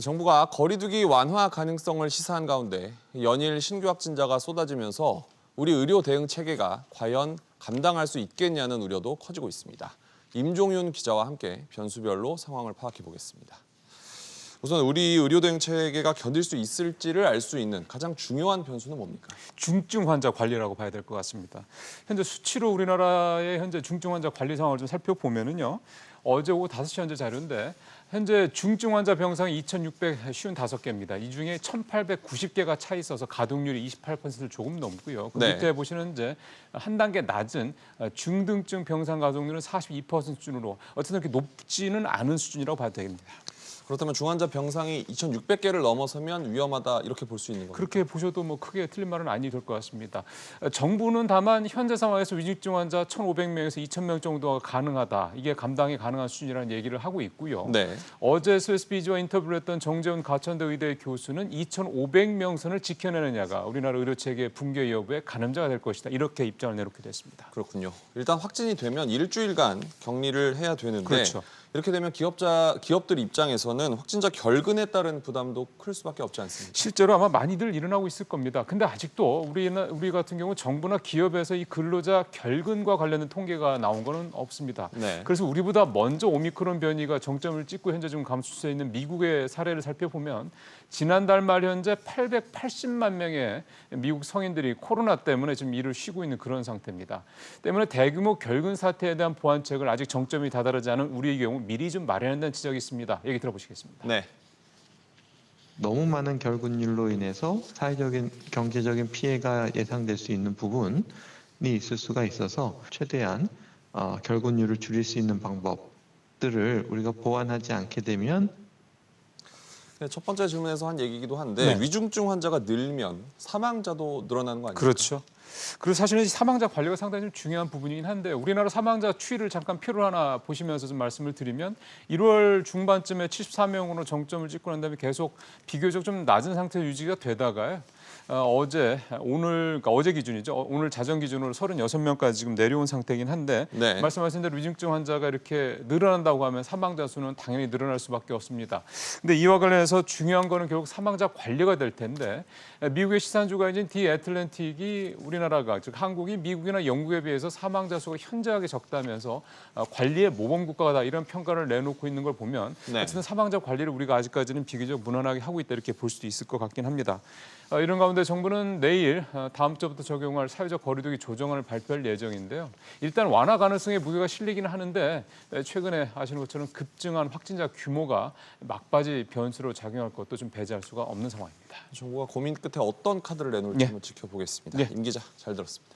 정부가 거리두기 완화 가능성을 시사한 가운데 연일 신규 확진자가 쏟아지면서 우리 의료 대응 체계가 과연 감당할 수 있겠냐는 우려도 커지고 있습니다. 임종윤 기자와 함께 변수별로 상황을 파악해 보겠습니다. 우선 우리 의료 대응 체계가 견딜 수 있을지를 알 수 있는 가장 중요한 변수는 뭡니까? 중증 환자 관리라고 봐야 될 것 같습니다. 현재 수치로 우리나라의 현재 중증 환자 관리 상황을 좀 살펴보면은요. 어제 오후 5시 현재 자료인데 현재 중증 환자 병상이 2,655개입니다. 이 중에 1,890개가 차 있어서 가동률이 28%를 조금 넘고요. 그 밑에 보시는 이제 한 단계 낮은 중등증 병상 가동률은 42% 수준으로 어쨌든 그렇게 높지는 않은 수준이라고 봐야 됩니다. 그렇다면 중환자 병상이 2,600개를 넘어서면 위험하다 이렇게 볼 수 있는 겁니까? 그렇게 보셔도 뭐 크게 틀린 말은 아니 될 것 같습니다. 정부는 다만 현재 상황에서 위중증 환자 1,500명에서 2,000명 정도가 가능하다. 이게 감당이 가능한 수준이라는 얘기를 하고 있고요. 네. 어제 SBS와 인터뷰를 했던 정재훈 가천대 의대 교수는 2,500명 선을 지켜내느냐가 우리나라 의료체계 붕괴 여부의 가늠자가 될 것이다. 이렇게 입장을 내놓기도 했습니다. 그렇군요. 일단 확진이 되면 일주일간 격리를 해야 되는데 그렇죠. 이렇게 되면 기업들 입장에서는 확진자 결근에 따른 부담도 클 수밖에 없지 않습니까? 실제로 아마 많이들 일어나고 있을 겁니다. 근데 아직도 우리 같은 경우 정부나 기업에서 이 근로자 결근과 관련된 통계가 나온 거는 없습니다. 네. 그래서 우리보다 먼저 오미크론 변이가 정점을 찍고 현재 좀 감소세 있는 미국의 사례를 살펴보면 지난달 말 현재 880만 명의 미국 성인들이 코로나 때문에 지금 일을 쉬고 있는 그런 상태입니다. 때문에 대규모 결근 사태에 대한 보완책을 아직 정점이 다다르지 않은 우리의 경우 미리 좀 마련한다는 지적이 있습니다. 얘기 들어보시겠습니다. 네. 너무 많은 결근율로 인해서 사회적인, 경제적인 피해가 예상될 수 있는 부분이 있을 수가 있어서 최대한 결근율을 줄일 수 있는 방법들을 우리가 보완하지 않게 되면 네, 첫 번째 질문에서 한 얘기이기도 한데 네. 위중증 환자가 늘면 사망자도 늘어나는 거 아닙니까? 그렇죠. 그리고 사실은 이 사망자 관리가 상당히 좀 중요한 부분이긴 한데 우리나라 사망자 추이를 잠깐 표를 하나 보시면서 좀 말씀을 드리면 1월 중반쯤에 74명으로 정점을 찍고 난 다음에 계속 비교적 좀 낮은 상태 유지가 되다가요. 그러니까 어제 기준이죠. 오늘 자정 기준으로 36명까지 지금 내려온 상태이긴 한데 네. 말씀하신 대로 위중증 환자가 이렇게 늘어난다고 하면 사망자 수는 당연히 늘어날 수밖에 없습니다. 근데 이와 관련해서 중요한 거는 결국 사망자 관리가 될 텐데 미국의 시산주간인 디 애틀랜틱이 우리나라가 즉 한국이 미국이나 영국에 비해서 사망자 수가 현저하게 적다면서 관리의 모범 국가다 이런 평가를 내놓고 있는 걸 보면 네. 어쨌든 사망자 관리를 우리가 아직까지는 비교적 무난하게 하고 있다 이렇게 볼 수도 있을 것 같긴 합니다. 이런 가운데 정부는 내일 다음 주부터 적용할 사회적 거리두기 조정안을 발표할 예정인데요. 일단 완화 가능성에 무게가 실리기는 하는데 최근에 아시는 것처럼 급증한 확진자 규모가 막바지 변수로 작용할 것도 좀 배제할 수가 없는 상황입니다. 정부가 고민 끝에 어떤 카드를 내놓을지 네. 한번 지켜보겠습니다. 네. 임 기자 잘 들었습니다.